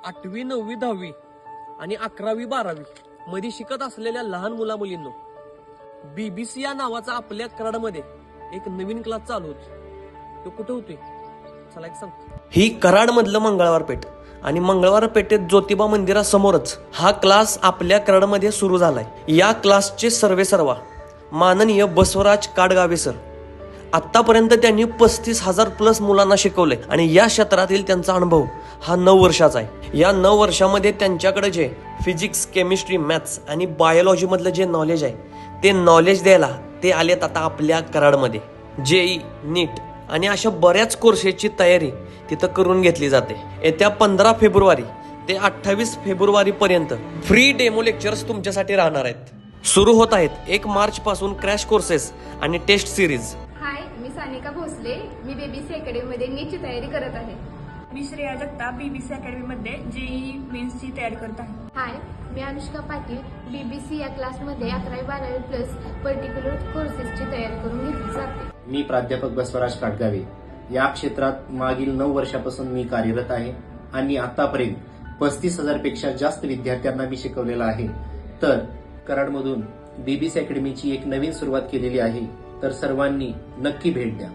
8वी 9वी 10वी आणि 11वी 12वी मध्ये शिकत असलेल्या लहान मुला मुलींनो, बीबीसी या नावाचा आपल्या कराडमध्ये एक नवीन क्लास चालू होतो. तो कुठे होतोय चला एक सांगतो. ही कराड मधलं मंगळवार पेठ आणि मंगळवार पेठेत ज्योतिबा मंदिरासमोरच हा क्लास आपल्या कराडमध्ये सुरू झालाय. या क्लासचे सर्वेसर्वा माननीय बसवराज काडगावे सर. आतापर्यंत त्यांनी 35,000 प्लस मुलांना शिकवले आणि या क्षेत्रातील त्यांचा अनुभव हा 9 वर्षाचा आहे. या 9 वर्षामध्ये त्यांच्याकडे जे फिजिक्स, केमिस्ट्री, मॅथ्स आणि बायोलॉजी मधलं जे नॉलेज आहे ते नॉलेज द्यायला ते आलेत आता आपल्या कराडमध्ये. जेई, नीट आणि अशा बऱ्याच कोर्सेसची तयारी तिथं करून घेतली जाते. येत्या 15 फेब्रुवारी ते 28 फेब्रुवारी पर्यंत फ्री डेमो लेक्चर्स तुमच्यासाठी राहणार आहेत. सुरू होत आहेत 1 मार्च पासून क्रॅश कोर्सेस आणि टेस्ट सिरीज. हाय, मी सानिका भोसले. मी बीबीसी अकॅडमीमध्ये नीटची तयारी करत आहे. मी श्रेया जगताप बीबीसी अकॅडमीमध्ये जेई मेन्सची तयारी करत आहे. हाय, मी अनुष्का पाटील. बीबीसी या क्लासमध्ये 11वी 12वी प्लस पर्टिक्युलर कोर्सेसची तयारी करून घेतली जाते. मी प्राध्यापक बसवराज काटगावे. या क्षेत्रात मागील 9 वर्षापासून मी कार्यरत आहे आणि आतापर्यंत 35,000 पेक्षा जास्त विद्यार्थ्यांना मी शिकवलेलं आहे. तर कराडमधून बीबीसी अकॅडमीची एक नवीन सुरुवात केलेली आहे, तर सर्वांनी नक्की भेट द्या.